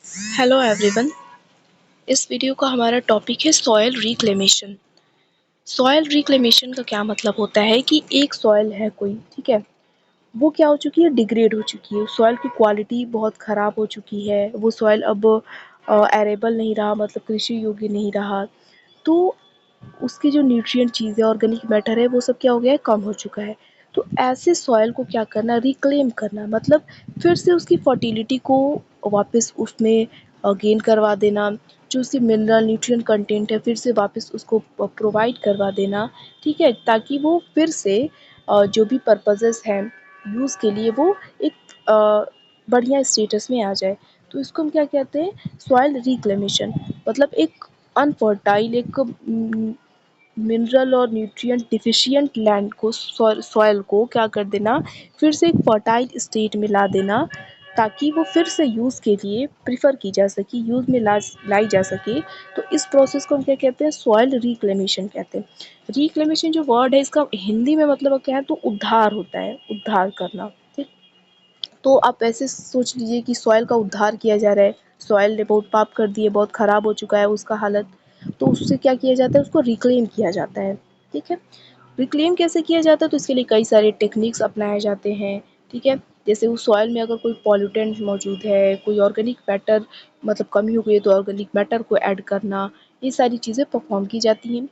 Hello everyone. इस video का हमारा टॉपिक है सॉइल रिक्लेमेशन। सॉइल रिक्लेमेशन का क्या मतलब होता है कि एक सॉइल है कोई, ठीक है, वो क्या हो चुकी है, डिग्रेड हो चुकी है, सॉइल की क्वालिटी बहुत ख़राब हो चुकी है, वो सॉइल अब एरेबल नहीं रहा, मतलब कृषि योग्य नहीं रहा। तो उसकी जो न्यूट्रिएंट चीज़ है, ऑर्गेनिक मैटर है, वो सब क्या हो गया है, कम हो चुका है। तो ऐसे सॉइल को क्या करना, रिक्लेम करना, मतलब फिर से उसकी फर्टिलिटी को वापस उसमें गेन करवा देना, जो उसकी मिनरल न्यूट्रिएंट कंटेंट है फिर से वापस उसको प्रोवाइड करवा देना, ठीक है, ताकि वो फिर से जो भी पर्पसेस हैं यूज़ के लिए वो एक बढ़िया स्टेटस में आ जाए। तो इसको हम क्या कहते हैं, सॉइल रिक्लेमेशन। मतलब एक अनफर्टाइल, एक मिनरल और न्यूट्रिएंट डिफिशिएंट लैंड को, सॉइल को क्या कर देना, फिर से एक फर्टाइल स्टेट में ला देना, ताकि वो फिर से यूज़ के लिए प्रिफर की जा सके, यूज़ में लाई जा सके। तो इस प्रोसेस को हम क्या कहते हैं, सॉइल रिक्लेमेशन कहते हैं। रिक्लेमेशन जो वर्ड है, इसका हिंदी में मतलब क्या है, तो उद्धार होता है, उद्धार करना, ठीक। तो आप ऐसे सोच लीजिए कि सॉइल का उद्धार किया जा रहा है, सॉइल ने बहुत पाप कर दिए, बहुत ख़राब हो चुका है उसका हालत, तो उससे क्या किया जाता है, उसको रिक्लेम किया जाता है, ठीक है। रिक्लेम कैसे किया जाता है, तो इसके लिए कई सारे टेक्निक्स अपनाए जाते हैं, ठीक है। जैसे उस सॉइल में अगर कोई पॉल्यूटेंट मौजूद है, कोई ऑर्गेनिक मैटर मतलब कमी हो गई है, तो ऑर्गेनिक मैटर को ऐड करना, ये सारी चीज़ें परफॉर्म की जाती हैं।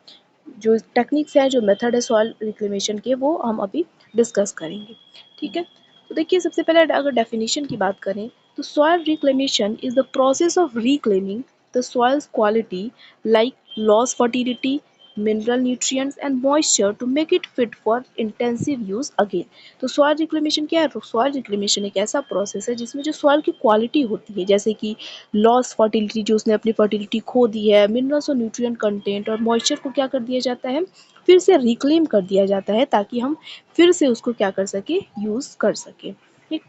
जो टेक्निक्स हैं, जो मेथड है सॉइल रिक्लेमेशन के, वो हम अभी डिस्कस करेंगे, ठीक है। तो देखिए, सबसे पहले अगर डेफिनेशन की बात करें, तो soil reclamation is the process of reclaiming the soils quality, like loss fertility, mineral nutrients and moisture to make it fit for intensive use again। तो सॉइल रिक्लेमेशन क्या है, सॉइल रिक्लेमेशन एक ऐसा प्रोसेस है जिसमें जो सॉइल की quality होती है, जैसे कि लॉस फर्टिलिटी, जो उसने अपनी फर्टिलिटी खो दी है, मिनरल्स और न्यूट्रिएंट कंटेंट और मॉइस्चर को क्या कर दिया जाता है, फिर से रिक्लेम कर दिया जाता है, ताकि हम फिर से उसको क्या कर सके, यूज़ कर सके, ठीक।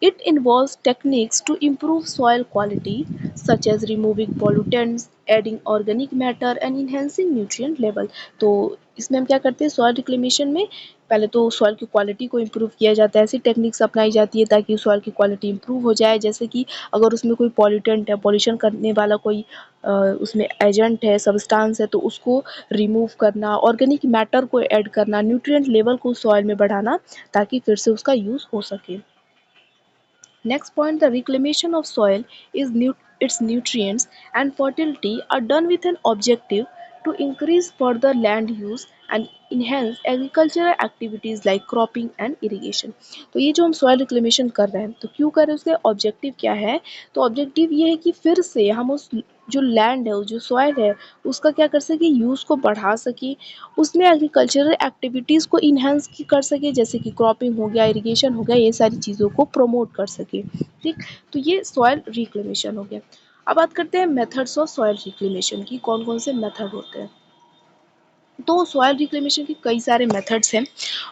It involves techniques to improve soil quality, such as removing pollutants, adding organic matter and enhancing nutrient level। तो इसमें हम क्या करते हैं, सॉइल रिक्लेमेशन में पहले तो सॉइल की क्वालिटी को इम्प्रूव किया जाता है, ऐसी टेक्निक्स अपनाई जाती है ताकि सॉइल की क्वालिटी इम्प्रूव हो जाए। जैसे कि अगर उसमें कोई पॉल्यूटेंट है, पॉल्यूशन करने वाला कोई उसमें एजेंट है, सब्सटेंस है, तो उसको रिमूव करना, ऑर्गेनिक मैटर को ऐड करना, न्यूट्रिएंट लेवल को सॉइल में बढ़ाना, ताकि फिर से उसका यूज़ हो सके। Next point, the reclamation of soil is its nutrients and fertility are done with an objective to increase further land use and enhance agricultural activities like cropping and irrigation। तो ये जो हम सॉइल रिक्लेमेशन कर रहे हैं, तो क्यों कर रहे हैं, उसके ऑब्जेक्टिव क्या है, तो ऑब्जेक्टिव ये है कि फिर से हम उस जो लैंड है, जो सॉइल है, उसका क्या कर सके, यूज़ को बढ़ा सके, उसमें एग्रीकल्चरल एक्टिविटीज़ को इन्हेंस कर सके, जैसे कि क्रॉपिंग हो गया, इरिगेशन हो गया, ये सारी चीज़ों को प्रमोट कर सके, ठीक। तो ये सॉइल रिक्लेमेशन हो गया। अब बात करते हैं मेथड्स ऑफ सॉइल रिक्लेमेशन की, कौन कौन से मेथड होते हैं। तो सॉइल रिक्लेमेशन के कई सारे मेथड्स हैं,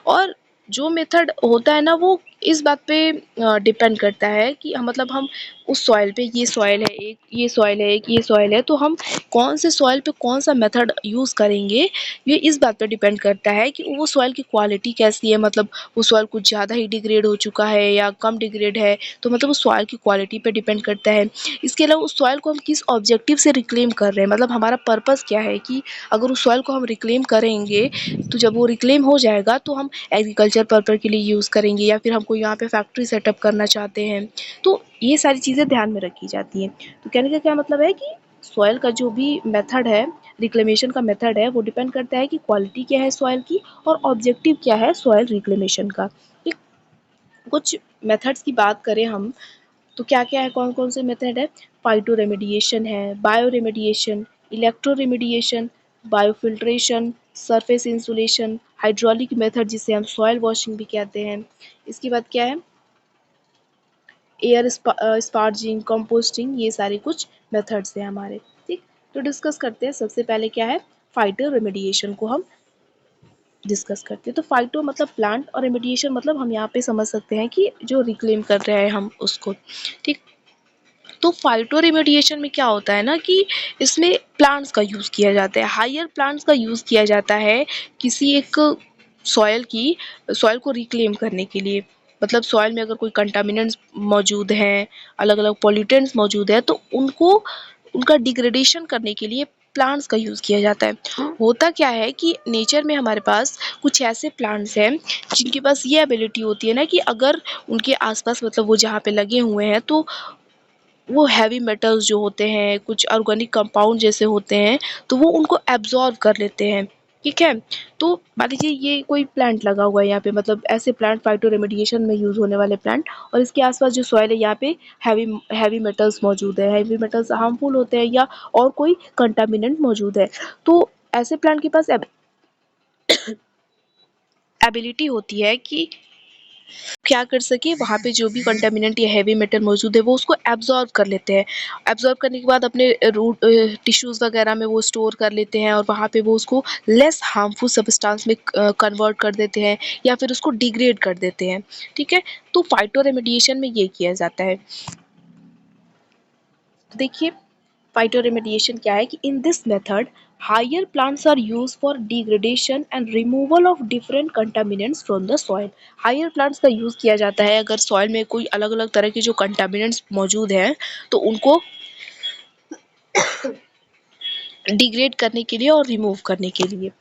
और जो मेथड होता है ना, वो इस बात पे डिपेंड करता है कि मतलब हम उस सॉइल पे, ये सॉइल है एक, ये सॉइल है एक, ये सॉइल है, तो हम कौन से सॉइल पे कौन सा मेथड यूज़ करेंगे, ये इस बात पे डिपेंड करता है कि वो सॉइल की क्वालिटी कैसी है, मतलब वो सॉइल कुछ ज़्यादा ही डिग्रेड हो चुका है या कम डिग्रेड है, तो मतलब उस सॉइल की क्वालिटी पे डिपेंड करता है। इसके अलावा उस सॉइल को हम किस ऑब्जेक्टिव से रिक्लेम कर रहे हैं, मतलब हमारा पर्पज़ क्या है, कि अगर उस सॉइल को हम रिक्लेम करेंगे, तो जब वो रिक्लेम हो जाएगा तो हम एग्रीकल्चर पर्पज़ के लिए यूज़ करेंगे, या फिर हमको यहाँ पे फैक्ट्री सेटअप करना चाहते हैं, तो ये सारी चीज़ें ध्यान में रखी जाती हैं। तो कहने का क्या मतलब है कि सॉइल का जो भी मेथड है, रिक्लेमेशन का मेथड है, वो डिपेंड करता है कि क्वालिटी क्या है सॉइल की, और ऑब्जेक्टिव क्या है सॉइल रिक्लेमेशन का, ठीक। कुछ मेथड्स की बात करें हम, तो क्या-क्या है, कौन-कौन से मेथड है, फाइटो रेमेडिएशन है, bio remediation, electro remediation, biofiltration, surface insulation, hydraulic method जिसे हम सॉइल वॉशिंग भी कहते हैं। इसके बाद क्या है, एयर स्पार्जिंग, कंपोस्टिंग, ये सारे कुछ मेथड्स हैं हमारे, ठीक। तो डिस्कस करते हैं, सबसे पहले क्या है, फाइटो रेमेडिएशन को हम डिस्कस करते हैं। तो फाइटो मतलब प्लांट, और रेमेडिएशन मतलब हम यहाँ पे समझ सकते हैं कि जो रिक्लेम कर रहे हैं हम उसको, ठीक। तो फाइटो रेमेडिएशन में क्या होता है ना, कि इसमें प्लांट्स का यूज़ किया जाता है, हायर प्लांट्स का यूज़ किया जाता है किसी एक सॉइल को रिक्लेम करने के लिए। मतलब सॉइल में अगर कोई कंटामिनेंट्स मौजूद हैं, अलग अलग पॉल्यूटेंट्स मौजूद है, तो उनको उनका डिग्रेडेशन करने के लिए प्लांट्स का यूज़ किया जाता है। होता क्या है कि नेचर में हमारे पास कुछ ऐसे प्लांट्स हैं जिनके पास ये एबिलिटी होती है ना कि अगर उनके आसपास मतलब वो जहाँ पे लगे हुए हैं तो वो हैवी मेटल्स जो होते हैं, कुछ ऑर्गेनिक कंपाउंड जैसे होते हैं, तो वो उनको एब्जॉर्ब कर लेते हैं। ठीक है? तो मान लीजिए ये कोई प्लांट लगा हुआ है यहाँ पे, मतलब ऐसे प्लांट फाइटो रेमेडिएशन में यूज़ होने वाले प्लांट, और इसके आसपास जो सॉइल है यहाँ पे हैवी हैवी मेटल्स मौजूद है। हैवी मेटल्स हार्मफुल होते हैं या और कोई कंटामिनेंट मौजूद है। तो ऐसे प्लांट के पास एबिलिटी होती है कि क्या कर सके, वहाँ पे जो भी कंटामिनेंट या हैवी मेटल मौजूद है वो उसको एब्जॉर्ब कर लेते हैं। एब्जॉर्ब करने के बाद अपने रूट टिश्यूज़ वगैरह में वो स्टोर कर लेते हैं और वहाँ पे वो उसको लेस हार्मफुल सब्सटेंस में कन्वर्ट कर देते हैं या फिर उसको डिग्रेड कर देते हैं। ठीक है? तो फाइटो रेमेडिएशन में ये किया जाता है। देखिए फाइटो रेमेडिएशन क्या है कि in this method higher plants are use for degradation and removal of different contaminants from the soil. Higher plants का यूज किया जाता है अगर सॉइल में कोई अलग अलग तरह के जो कंटामिनेंट्स मौजूद हैं तो उनको डिग्रेड करने के लिए और रिमूव करने के लिए।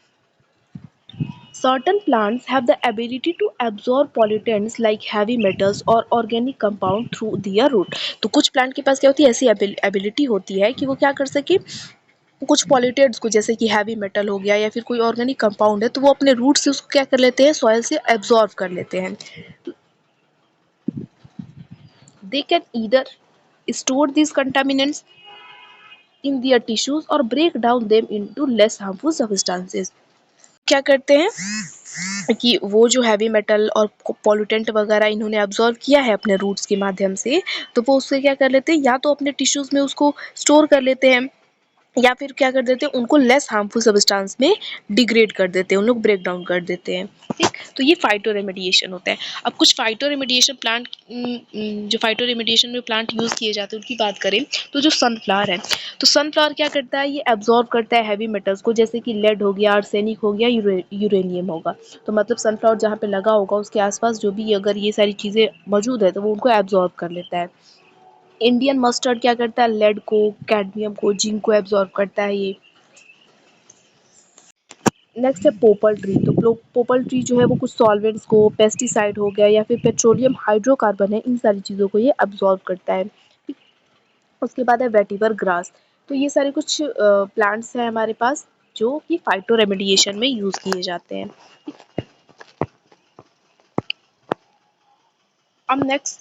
Certain plants have the ability to absorb pollutants like heavy metals or organic compound through their root। तो कुछ प्लांट के पास क्या होती है, ऐसी एबिलिटी होती है कि वो क्या कर सके, कुछ पॉल्यूटेंट्स को जैसे कि हैवी मेटल हो गया या फिर कोई ऑर्गेनिक कंपाउंड है तो वो अपने रूट से उसको क्या कर लेते हैं, सॉइल से एब्जॉर्ब कर लेते हैं। They can either store these contaminants in their tissues or break down them into less harmful substances। क्या करते हैं कि वो जो हैवी मेटल और पॉल्यूटेंट वगैरह इन्होंने अब्जॉर्व किया है अपने रूट्स के माध्यम से, तो वो उससे क्या कर लेते हैं, या तो अपने टिश्यूज में उसको स्टोर कर लेते हैं या फिर क्या कर देते हैं, उनको लेस हार्मफुल सब्सटेंस में डिग्रेड कर देते हैं, उन लोग ब्रेक डाउन कर देते हैं। ठीक, तो ये फाइटो रेमेडिएशन होता है। अब कुछ फाइटो रेमेडिएशन प्लांट जो फाइटो रेमेडिएशन में प्लांट यूज़ किए जाते हैं उनकी बात करें तो जो सनफ्लावर है, तो सनफ्लावर क्या करता है, ये एब्जॉर्ब करता है हैवी मेटल्स को, जैसे कि लेड हो गया, आर्सेनिक हो गया, यूरेनियम होगा। तो मतलब सनफ्लावर जहाँ पे लगा होगा उसके आसपास जो भी अगर ये सारी चीज़ें मौजूद है तो वो उनको एब्जॉर्ब कर लेता है। इंडियन मस्टर्ड क्या करता है, लेड को, कैडमियम को, जिंक को एब्जॉर्ब करता है ये। नेक्स्ट है पोपल ट्री। तो पोपल ट्री जो है वो कुछ सॉल्वेंट्स को, पेस्टिसाइड हो गया या फिर पेट्रोलियम हाइड्रोकार्बन है, इन सारी चीज़ों को ये एब्जॉर्ब करता है। ठीक, उसके बाद है वेटिवर ग्रास। तो ये सारे कुछ प्लांट्स हैं हमारे पास जो कि फाइटो रेमेडिएशन में यूज़ किए जाते हैं। अब नेक्स्ट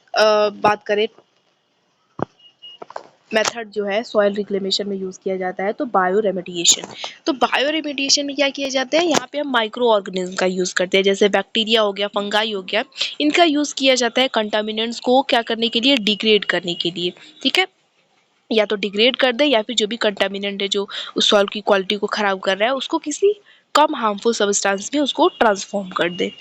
बात करें मेथड जो है सॉइल रिक्लेमेशन में यूज़ किया जाता है, तो बायो रेमेडिएशन। तो बायो रेमेडिएशन में क्या किया जाता है, यहाँ पे हम माइक्रो ऑर्गेनिज्म का यूज़ करते हैं, जैसे बैक्टीरिया हो गया, फंगाई हो गया, इनका यूज़ किया जाता है कंटामिनेंट्स को क्या करने के लिए, डिग्रेड करने के लिए। ठीक है, या तो डिग्रेड कर दे या फिर जो भी कंटामिनेंट है जो उस सॉइल की क्वालिटी को खराब कर रहा है उसको किसी कम हार्मफुल सब्सटेंस में उसको ट्रांसफॉर्म कर दे।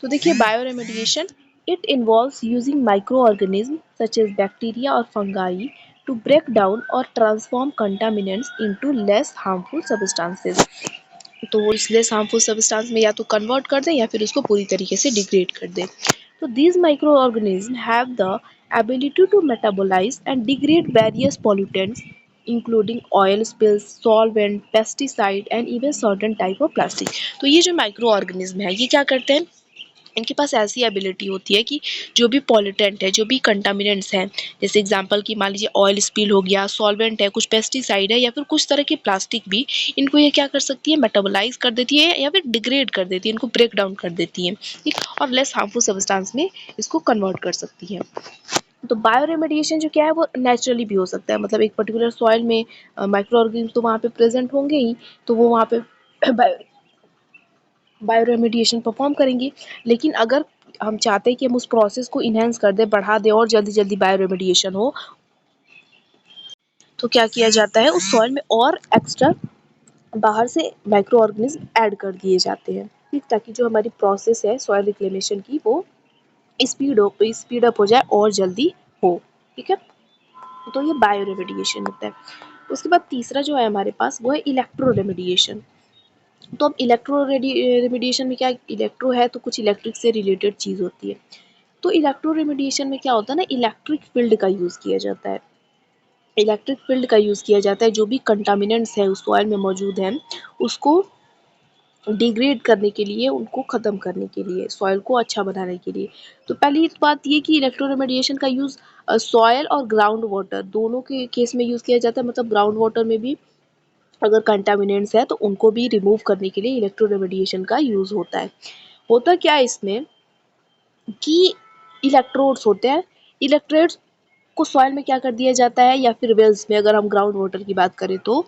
तो देखिए bio remediation it involves using micro organism such as bacteria और फंगाई टू ब्रेक डाउन और transform contaminants into less harmful substances. तो वो इस लेस हार्मफुल सब्सटेंस में या तो कन्वर्ट कर दे या फिर उसको पूरी तरीके से डिग्रेड कर दे। तो these microorganisms have the ability to metabolize and degrade various pollutants including oil spills, solvent, pesticide and even certain type of plastic। तो ये जो माइक्रो ऑर्गेनिज्म है ये क्या करते हैं, इनके पास ऐसी एबिलिटी होती है कि जो भी पॉल्यूटेंट है, जो भी कंटामिनेंट्स हैं, जैसे एग्जांपल कि मान लीजिए ऑयल स्पिल हो गया, सॉल्वेंट है, कुछ पेस्टिसाइड है या फिर कुछ तरह की प्लास्टिक भी, इनको ये क्या कर सकती है, मेटाबोलाइज कर देती है या फिर डिग्रेड कर देती है, इनको ब्रेक डाउन कर देती है। ठीक, और लेस हार्मफुल सब्सटेंस में इसको कन्वर्ट कर सकती है। तो बायो रेमेडिएशन जो क्या है वो नेचुरली भी हो सकता है, मतलब एक पर्टिकुलर सॉइल में माइक्रो ऑर्गेनिज्म तो वहाँ पे प्रेजेंट होंगे ही, तो वो वहाँ पे बायो रेमेडिएशन परफॉर्म करेंगी। लेकिन अगर हम चाहते हैं कि हम उस प्रोसेस को इनहेंस कर दें, बढ़ा दें और जल्दी जल्दी बायो रेमेडिएशन हो, तो क्या किया जाता है, उस सॉइल में और एक्स्ट्रा बाहर से माइक्रो ऑर्गेनिज्म ऐड कर दिए जाते हैं। ठीक, ताकि जो हमारी प्रोसेस है सॉइल रिक्लेमेशन की वो स्पीड अप हो जाए और जल्दी हो। ठीक है, तो ये बायो रेमेडिएशन होता है। उसके बाद तीसरा जो है हमारे पास वो है इलेक्ट्रो रेमेडिएशन। तो अब इलेक्ट्रो रेमेडिएशन में क्या, इलेक्ट्रो है तो कुछ इलेक्ट्रिक से रिलेटेड चीज़ होती है। तो इलेक्ट्रो रेमेडिएशन में क्या होता है ना, इलेक्ट्रिक फील्ड का यूज़ किया जाता है। इलेक्ट्रिक फील्ड का यूज़ किया जाता है, जो भी कंटामिनेंट्स है उस सॉइल में मौजूद हैं उसको डिग्रेड करने के लिए, उनको ख़त्म करने के लिए, सॉइल को अच्छा बनाने के लिए। तो पहली बात ये कि इलेक्ट्रो रेमेडिएशन का यूज़ सॉइल और ग्राउंड वाटर दोनों के केस में यूज़ किया जाता है। मतलब ग्राउंड वाटर में भी अगर कंटामिनेंट्स है तो उनको भी रिमूव करने के लिए इलेक्ट्रो रेमेडिएशन का यूज़ होता है। होता क्या है इसमें कि इलेक्ट्रोड्स होते हैं, इलेक्ट्रोड्स को सॉइल में क्या कर दिया जाता है, या फिर वेल्स में अगर हम ग्राउंड वाटर की बात करें तो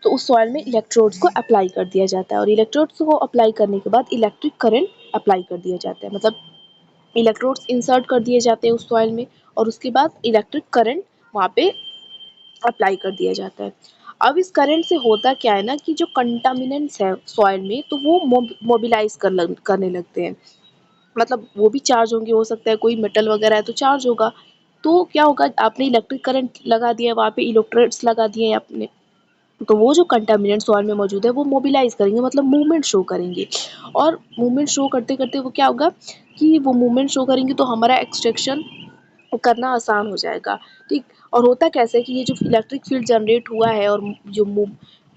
उस सॉइल में इलेक्ट्रोड्स को अप्लाई कर दिया जाता है, और इलेक्ट्रोड्स को अप्लाई करने के बाद इलेक्ट्रिक करंट अप्लाई कर दिया जाता है। मतलब इलेक्ट्रोड्स इंसर्ट कर दिए जाते हैं उस सॉइल में, और उसके बाद इलेक्ट्रिक करंट वहाँ पे अप्लाई कर दिया जाता है। अब इस करंट से होता क्या है ना कि जो कंटामिनेंट्स है सॉइल में तो वो मोबिलाइज करने लगते हैं। मतलब वो भी चार्ज होंगे, हो सकता है कोई मेटल वगैरह है तो चार्ज होगा। तो क्या होगा, आपने इलेक्ट्रिक करंट लगा दिया, वहाँ पे इलेक्ट्रोड्स लगा दिए हैं आपने, तो वो जो कंटामिनेंट सॉइल में मौजूद है वो मोबिलाइज करेंगे, मतलब मूवमेंट शो करेंगे। और मूवमेंट शो करते करते वो क्या होगा कि वो मूवमेंट शो करेंगे तो हमारा एक्सट्रैक्शन करना आसान हो जाएगा। ठीक। और होता कैसे है कि ये जो इलेक्ट्रिक फील्ड जनरेट हुआ है और जो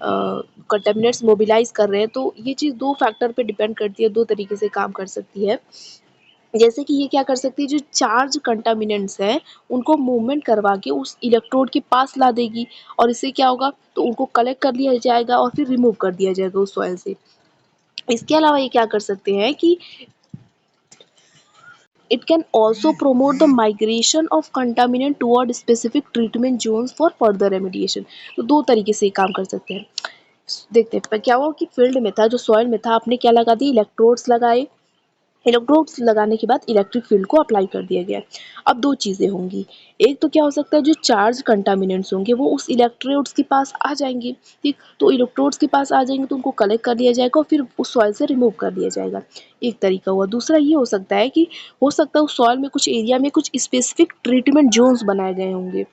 कंटेमिनेट्स मोबिलाइज कर रहे हैं, तो ये चीज़ दो फैक्टर पे डिपेंड करती है, दो तरीके से काम कर सकती है। जैसे कि ये क्या कर सकती है, जो चार्ज कंटामिनेंट्स हैं उनको मूवमेंट करवा के उस इलेक्ट्रोड के पास ला देगी, और इससे क्या होगा, तो उनको कलेक्ट कर लिया जाएगा और फिर रिमूव कर दिया जाएगा उस सॉइल से। इसके अलावा ये क्या कर सकते हैं कि it can also promote the migration of contaminant toward specific treatment zones for further remediation। तो दो तरीके से ये काम कर सकते हैं। देखते हैं क्या हुआ कि फील्ड में था, जो सॉइल में था, आपने क्या लगा दिए, इलेक्ट्रोड्स लगाए। इलेक्ट्रोड्स लगाने के बाद इलेक्ट्रिक फील्ड को अप्लाई कर दिया गया। अब दो चीज़ें होंगी, एक तो क्या हो सकता है, जो चार्ज कंटामिनेंट्स होंगे वो उस इलेक्ट्रोड्स के पास आ जाएंगे। ठीक। तो इलेक्ट्रोड्स के पास आ जाएंगे तो उनको कलेक्ट कर लिया जाएगा और फिर उस सॉइल से रिमूव कर दिया जाएगा। एक तरीका हुआ। दूसरा ये हो सकता है कि हो सकता है उस सॉइल में कुछ एरिया में कुछ स्पेसिफिक ट्रीटमेंट जोन्स बनाए गए होंगे,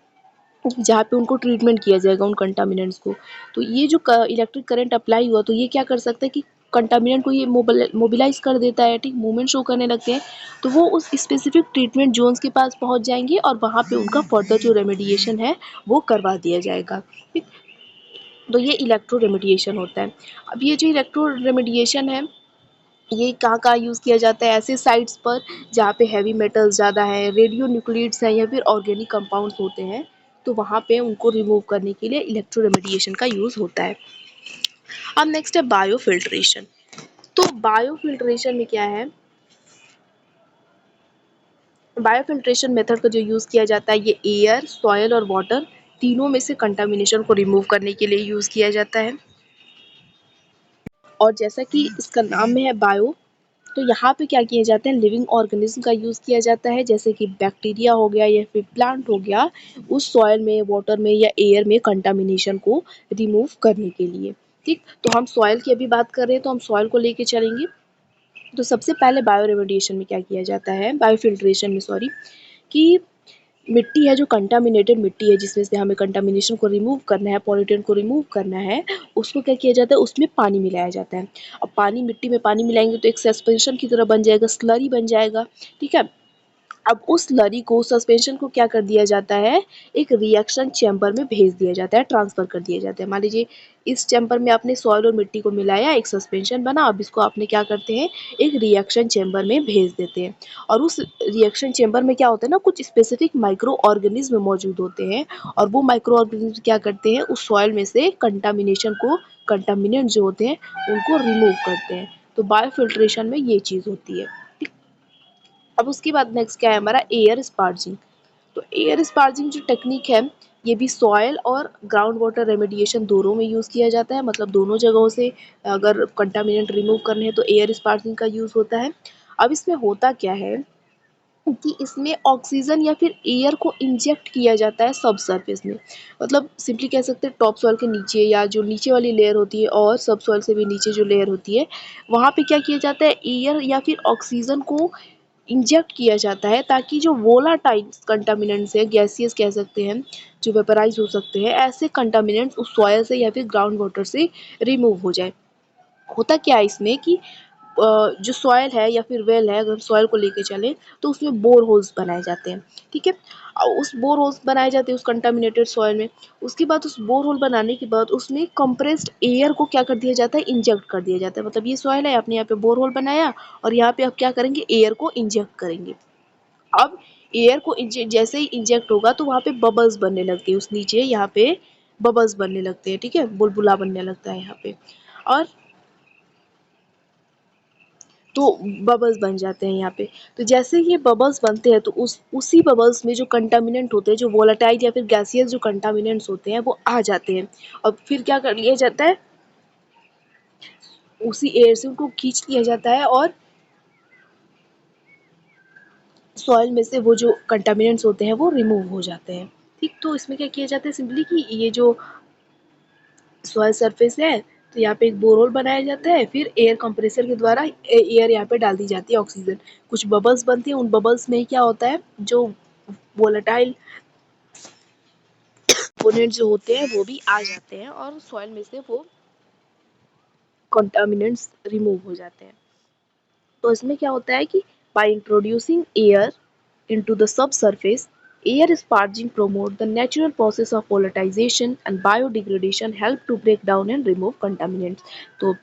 जहाँ पे उनको ट्रीटमेंट किया जाएगा उन कंटामिनेंट्स को। तो ये जो इलेक्ट्रिक करंट अप्लाई हुआ तो ये क्या कर सकता है कि कंटामिनेंट को ये मोबिलाइज कर देता है। ठीक। मूवमेंट शो करने लगते हैं तो वो उस स्पेसिफिक ट्रीटमेंट जोन्स के पास पहुंच जाएंगे और वहाँ पे उनका फर्दर जो रेमेडिएशन है वो करवा दिया जाएगा। ठीक। तो ये इलेक्ट्रो रेमेडिएशन होता है। अब ये जो इलेक्ट्रो रेमेडिएशन है ये कहाँ यूज़ किया जाता है, ऐसे साइट्स पर जहाँ पे हैवी मेटल्स ज़्यादा है, रेडियो न्यूक्लिड्स हैं या फिर ऑर्गेनिक कंपाउंड्स होते हैं, तो वहाँ पे उनको रिमूव करने के लिए इलेक्ट्रो रेमेडिएशन का यूज़ होता है। अब नेक्स्ट है बायो फिल्ट्रेशन। तो बायो फिल्ट्रेशन में क्या है, बायो फिल्ट्रेशन मेथड का जो यूज़ किया जाता है ये एयर, सॉयल और वाटर तीनों में से कंटामिनेशन को रिमूव करने के लिए यूज़ किया जाता है। और जैसा कि इसका नाम में है बायो, तो यहाँ पे क्या किए जाते हैं, लिविंग ऑर्गेनिज्म का यूज़ किया जाता है, जैसे कि बैक्टीरिया हो गया या फिर प्लांट हो गया, उस सॉइल में, वाटर में या एयर में कंटामिनेशन को रिमूव करने के लिए। ठीक। तो हम सॉइल की अभी बात कर रहे हैं तो हम सॉइल को लेके चलेंगे। तो सबसे पहले बायो रेमेडिएशन में क्या किया जाता है, बायो फिल्ट्रेशन में सॉरी, कि मिट्टी है, जो कंटामिनेटेड मिट्टी है जिसमें से हमें कंटामिनेशन को रिमूव करना है, पॉल्यूटेंट को रिमूव करना है, उसको क्या किया जाता है, उसमें पानी मिलाया जाता है। अब पानी, मिट्टी में पानी मिलाएंगे तो एक सस्पेंशन की तरह बन जाएगा, स्लरी बन जाएगा। ठीक है। अब उस स्लरी को, सस्पेंशन को क्या कर दिया जाता है, एक रिएक्शन चैम्बर में भेज दिया जाता है, ट्रांसफ़र कर दिया जाता है। मान लीजिए इस चैम्बर में आपने सॉइल और मिट्टी को मिलाया, एक सस्पेंशन बना, अब इसको आपने क्या करते हैं, एक रिएक्शन चैम्बर में भेज देते हैं। और उस रिएक्शन चैम्बर में क्या होता है ना, कुछ स्पेसिफिक माइक्रो ऑर्गेनिज्म मौजूद होते हैं, और वो माइक्रो ऑर्गेनिज्म क्या करते हैं, उस सॉइल में से कंटामिनेशन को, कंटामिनेंट जो होते हैं उनको रिमूव करते हैं। तो बायो फिल्ट्रेशन में ये चीज़ होती है। अब उसके बाद नेक्स्ट क्या है हमारा, एयर स्पार्जिंग। तो एयर स्पार्जिंग जो टेक्निक है ये भी सॉयल और ग्राउंड वाटर रेमेडिएशन दोनों में यूज़ किया जाता है। मतलब दोनों जगहों से अगर कंटामिनेंट रिमूव करने हैं तो एयर स्पार्जिंग का यूज़ होता है। अब इसमें होता क्या है कि इसमें ऑक्सीजन या फिर एयर को इंजेक्ट किया जाता है सब सरफेस में। मतलब सिंपली कह सकते हैं टॉप सॉइल के नीचे, या जो नीचे वाली लेयर होती है और सब सॉइल से भी नीचे जो लेयर होती है, वहाँ पे क्या किया जाता है, एयर या फिर ऑक्सीजन को इंजेक्ट किया जाता है, ताकि जो वोलाटाइल कंटामिनेंट्स है, गैसियस कह सकते हैं, जो वेपराइज हो सकते हैं, ऐसे कंटामिनेंट्स उस सॉयल से या फिर ग्राउंड वाटर से रिमूव हो जाए। होता क्या है इसमें कि जो सॉइल है या फिर वेल है, अगर सॉइल को लेके चले तो उसमें बोर होल्स बनाए जाते हैं, ठीक है। उस बोर होल्स बनाए जाते हैं उस कंटामिनेटेड सॉइल में। उसके बाद उस बोर होल बनाने के बाद उसमें कंप्रेस्ड एयर को क्या कर दिया जाता है, इंजेक्ट कर दिया जाता है। मतलब ये सॉइल है, आपने यहाँ पे बोर होल बनाया और यहाँ पे आप क्या करेंगे, एयर को इंजेक्ट करेंगे। अब एयर को जैसे ही इंजेक्ट होगा तो वहाँ पे बबल्स बनने लगते हैं, उस नीचे यहाँ पे बबल्स बनने लगते हैं, ठीक है, बुलबुला बनने लगता है यहाँ पे। और तो बबल्स बन जाते हैं यहाँ पे। तो जैसे ये बबल्स बनते हैं तो उसी बबल्स में जो कंटामिनेंट होते हैं, जो वोलेटाइल या फिर गैसियस जो कंटामिनेंट्स होते हैं वो आ जाते हैं। और फिर क्या कर लिया जाता है, उसी एयर से उनको खींच लिया जाता है और सॉइल में से वो जो कंटामिनेंट्स होते हैं वो रिमूव हो जाते हैं। ठीक, तो इसमें क्या किया जाता है सिंपली कि ये जो सॉइल सरफेस है तो यहाँ पे एक बोरहोल बनाया जाता है, फिर एयर कंप्रेसर के द्वारा एयर यहाँ पे डाल दी जाती है, ऑक्सीजन। कुछ बबल्स बनते हैं, उन बबल्स में क्या होता है, जो वोलेटाइल कंपोनेंट जो होते हैं वो भी आ जाते हैं और सॉइल में से वो कंटामिनेंट्स रिमूव हो जाते हैं। तो इसमें क्या होता है कि by introducing air into the subsurface, air sparging promote the natural process of volatilization and biodegradation, help to break down and remove contaminants. तो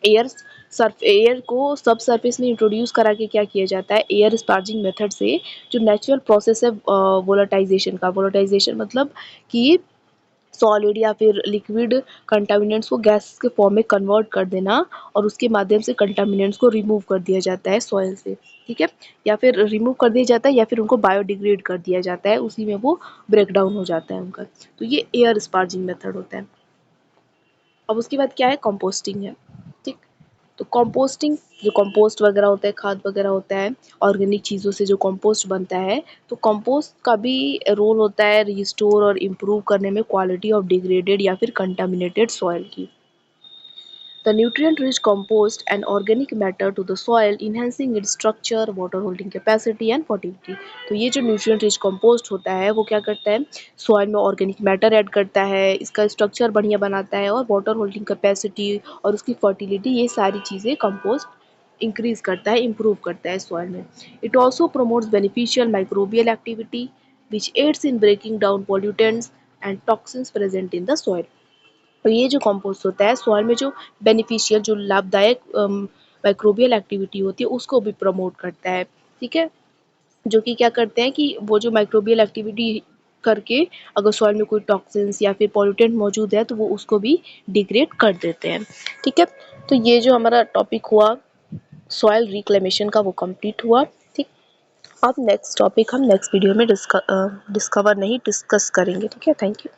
एयर को सब सरफेस में इंट्रोड्यूस करा के क्या किया जाता है, एयर स्पार्जिंग मेथड से जो नेचुरल प्रोसेस है वोलेटाइजेशन का, वोलेटाइजेशन मतलब कि सॉलिड या फिर लिक्विड कंटामिनेंट्स को गैस के फॉर्म में कन्वर्ट कर देना और उसके माध्यम से कंटामिनेंट्स को रिमूव कर दिया जाता है सॉइल से, ठीक है। या फिर रिमूव कर दिया जाता है या फिर उनको बायोडिग्रेड कर दिया जाता है, उसी में वो ब्रेक डाउन हो जाता है उनका। तो ये एयर स्पार्जिंग मेथड होता है। अब उसके बाद क्या है, कंपोस्टिंग है, ठीक। तो कंपोस्टिंग, जो कंपोस्ट वगैरह होता है, खाद वगैरह होता है, ऑर्गेनिक चीज़ों से जो कंपोस्ट बनता है, तो कंपोस्ट का भी रोल होता है रिस्टोर और इम्प्रूव करने में क्वालिटी ऑफ डिग्रेडेड या फिर कंटामिनेटेड सॉइल की। The nutrient-rich compost and organic matter to the soil, enhancing its structure, water holding capacity and fertility. तो ये जो न्यूट्रिएंट रिच कंपोस्ट होता है वो क्या करता है, सॉइल में ऑर्गेनिक मैटर ऐड करता है, इसका स्ट्रक्चर बढ़िया बनाता है और वाटर होल्डिंग कैपेसिटी और उसकी फर्टिलिटी, ये सारी चीज़ें कंपोस्ट इंक्रीज करता है, इम्प्रूव करता है सॉइल में। It also promotes beneficial microbial activity which aids in breaking down pollutants and toxins present in the soil. तो ये जो कंपोस्ट होता है सॉइल में जो बेनिफिशियल, जो लाभदायक माइक्रोबियल एक्टिविटी होती है उसको भी प्रमोट करता है, ठीक है। जो कि क्या करते हैं कि वो जो माइक्रोबियल एक्टिविटी करके अगर सॉइल में कोई टॉक्सिन्स या फिर पॉल्यूटेंट मौजूद है तो वो उसको भी डिग्रेड कर देते हैं, ठीक है। तो ये जो हमारा टॉपिक हुआ सॉइल रिक्लेमेशन का वो कंप्लीट हुआ, ठीक। अब नेक्स्ट टॉपिक हम नेक्स्ट वीडियो में डिस्कवर नहीं डिस्कस करेंगे, ठीक है। Thank you.